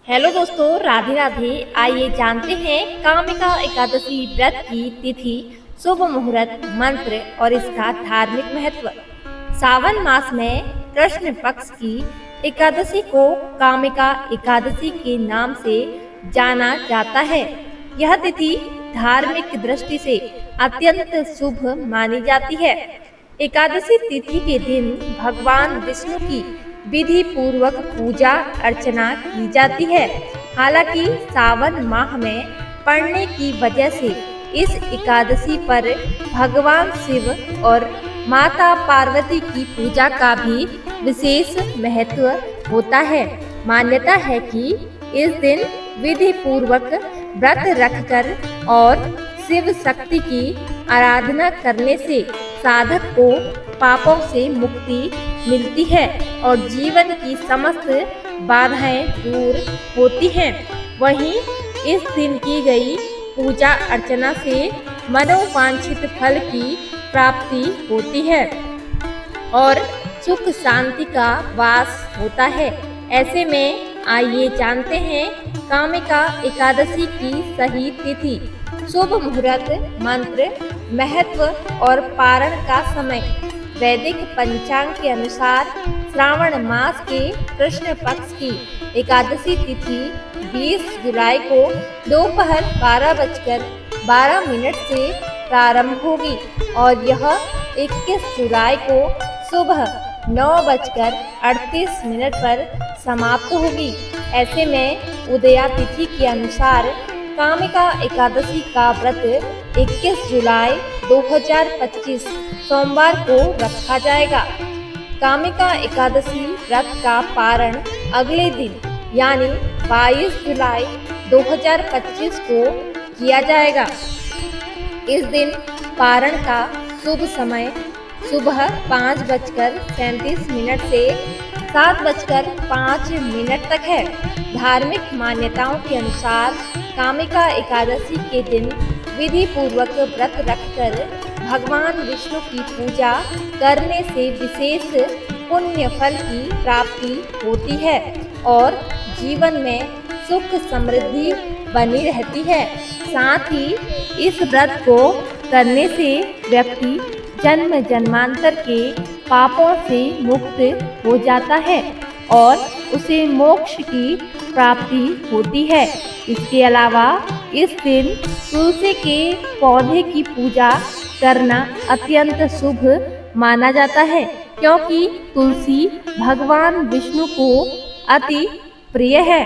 Hello दोस्तों, राधे राधे। आइए जानते हैं कामिका एकादशी व्रत की तिथि, शुभ मुहूर्त, मंत्र और इसका धार्मिक महत्व। सावन मास में कृष्ण पक्ष की एकादशी को कामिका एकादशी के नाम से जाना जाता है। यह तिथि धार्मिक दृष्टि से अत्यंत शुभ मानी जाती है। एकादशी तिथि के दिन भगवान विष्णु की विधि पूर्वक पूजा अर्चना की जाती है। हालांकि सावन माह में पड़ने की वजह से इस एकादशी पर भगवान शिव और माता पार्वती की पूजा का भी विशेष महत्व होता है। मान्यता है कि इस दिन विधि पूर्वक व्रत रखकर और शिव शक्ति की आराधना करने से साधक को पापों से मुक्ति मिलती है और जीवन की समस्त बाधाएं दूर होती हैं। वहीं इस दिन की गई पूजा अर्चना से मनोवांछित फल की प्राप्ति होती है और सुख शांति का वास होता है। ऐसे में आइए जानते हैं कामिका एकादशी की सही तिथि, शुभ मुहूर्त, मंत्र, महत्व और पारण का समय। वैदिक पंचांग के अनुसार श्रावण मास के कृष्ण पक्ष की एकादशी तिथि 20 जुलाई को दोपहर 12:12 से प्रारंभ होगी और यह 21 जुलाई को सुबह 9:38 पर समाप्त होगी। ऐसे में उदया तिथि के अनुसार कामिका एकादशी का व्रत 21 जुलाई 2025 सोमवार को रखा जाएगा। कामिका एकादशी व्रत का पारण अगले दिन यानी 22 जुलाई 2025 को किया जाएगा। इस दिन पारण का शुभ समय सुबह 5:37 से 7:05 तक है। धार्मिक मान्यताओं के अनुसार कामिका एकादशी के दिन विधि पूर्वक व्रत रखकर भगवान विष्णु की पूजा करने से विशेष पुण्य फल की प्राप्ति होती है और जीवन में सुख समृद्धि बनी रहती है। साथ ही इस व्रत को करने से व्यक्ति जन्म जन्मांतर के पापों से मुक्त हो जाता है और उसे मोक्ष की प्राप्ति होती है। इसके अलावा इस दिन तुलसी के पौधे की पूजा करना अत्यंत शुभ माना जाता है, क्योंकि तुलसी भगवान विष्णु को अति प्रिय है।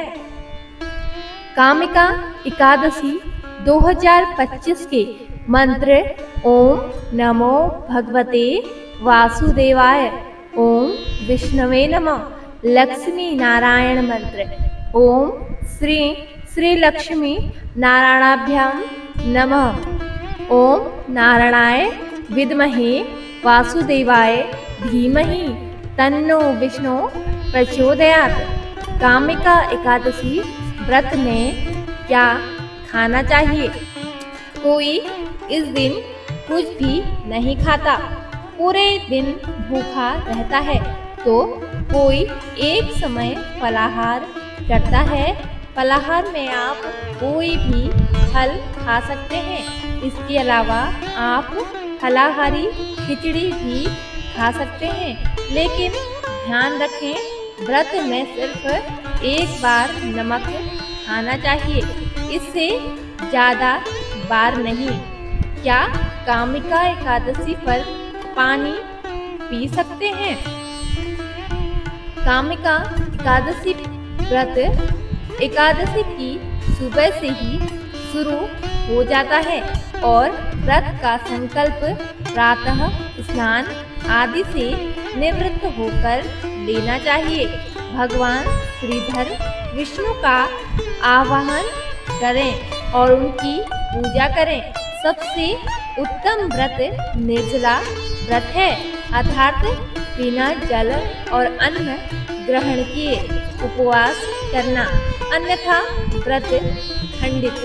कामिका एकादशी 2025 के मंत्र: ओम नमो भगवते वासुदेवाय, ओम विष्णवे नमः। लक्ष्मी नारायण मंत्र: ओम श्री श्री लक्ष्मी नारायणाभ्यां नमः। ओम नारायणाय विद्महे वासुदेवाय धीमहि तन्नो विष्णु प्रचोदयात्। कामिका एकादशी व्रत में क्या खाना चाहिए? कोई इस दिन कुछ भी नहीं खाता, पूरे दिन भूखा रहता है, तो कोई एक समय फलाहार करता है। फलाहार में आप कोई भी फल खा सकते हैं। इसके अलावा आप फलाहारी खिचड़ी भी खा सकते हैं, लेकिन ध्यान रखें, व्रत में सिर्फ एक बार नमक खाना चाहिए, इससे ज़्यादा बार नहीं। क्या कामिका एकादशी पर पानी पी सकते हैं? कामिका एकादशी व्रत एकादशी की सुबह से ही शुरू हो जाता है और व्रत का संकल्प प्रातः स्नान आदि से निवृत्त होकर लेना चाहिए। भगवान श्रीधर विष्णु का आवाहन करें और उनकी पूजा करें। सबसे उत्तम व्रत निर्जला व्रत है, अर्थात बिना जल और अन्न ग्रहण किए उपवास करना, अन्यथा व्रत खंडित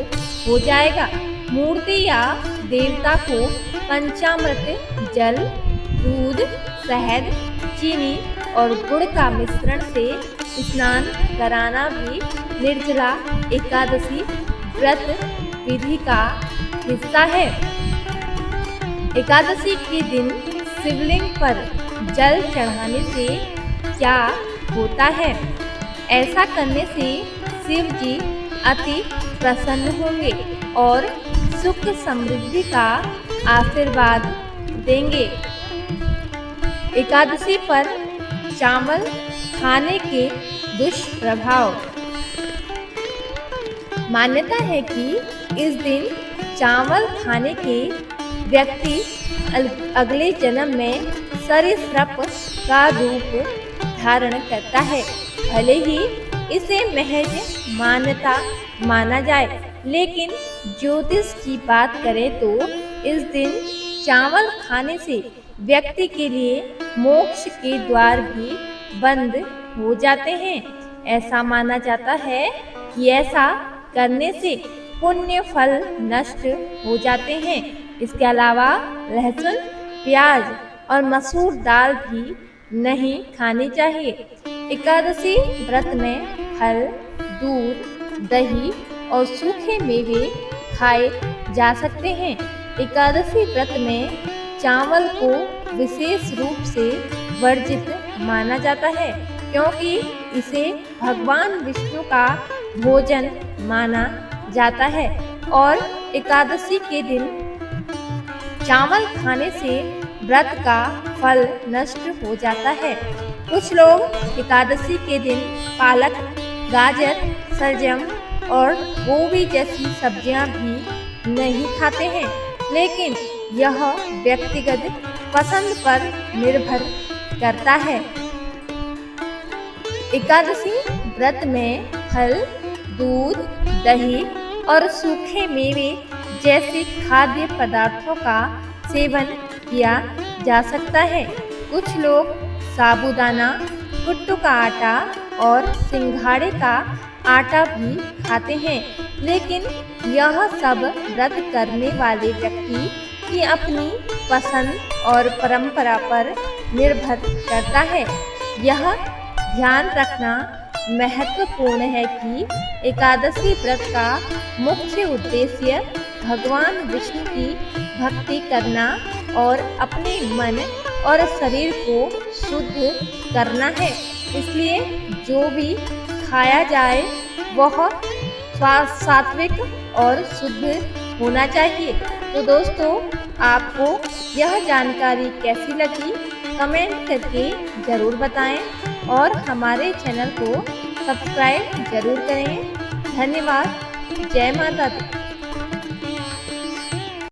हो जाएगा। मूर्ति या देवता को पंचामृत, जल, दूध, शहद, चीनी और गुड़ का मिश्रण से स्नान कराना भी निर्जला एकादशी व्रत विधि का हिस्सा है। एकादशी के दिन शिवलिंग पर जल चढ़ाने से क्या होता है? ऐसा करने से शिव जी अति प्रसन्न होंगे और सुख समृद्धि का आशीर्वाद देंगे। एकादशी पर चावल खाने के दुष्प्रभाव। मान्यता है कि इस दिन चावल खाने के व्यक्ति अगले जन्म में सरीसृप का रूप धारण करता है। भले ही इसे महज मान्यता माना जाए, लेकिन ज्योतिष की बात करें तो इस दिन चावल खाने से व्यक्ति के लिए मोक्ष के द्वार भी बंद हो जाते हैं। ऐसा माना जाता है कि ऐसा करने से पुण्य फल नष्ट हो जाते हैं। इसके अलावा लहसुन, प्याज और मसूर दाल भी नहीं खानी चाहिए। एकादशी व्रत में फल, दूध, दही और सूखे मेवे खाए जा सकते हैं। एकादशी व्रत में चावल को विशेष रूप से वर्जित माना जाता है, क्योंकि इसे भगवान विष्णु का भोजन माना जाता है और एकादशी के दिन चावल खाने से व्रत का फल नष्ट हो जाता है। कुछ लोग एकादशी के दिन पालक, गाजर, शलजम और गोभी जैसी सब्जियां भी नहीं खाते हैं, लेकिन यह व्यक्तिगत पसंद पर निर्भर करता है। एकादशी व्रत में फल, दूध, दही और सूखे मेवे जैसे खाद्य पदार्थों का सेवन किया जा सकता है। कुछ लोग साबूदाना, कुट्टू का आटा और सिंघाड़े का आटा भी खाते हैं, लेकिन यह सब व्रत करने वाले व्यक्ति की अपनी पसंद और परंपरा पर निर्भर करता है। यह ध्यान रखना महत्वपूर्ण है कि एकादशी व्रत का मुख्य उद्देश्य भगवान विष्णु की भक्ति करना और अपने मन और शरीर को शुद्ध करना है। इसलिए जो भी खाया जाए वह सात्विक और शुद्ध होना चाहिए। तो दोस्तों, आपको यह जानकारी कैसी लगी कमेंट करके ज़रूर बताएं और हमारे चैनल को सब्सक्राइब ज़रूर करें। धन्यवाद। जय माता दी।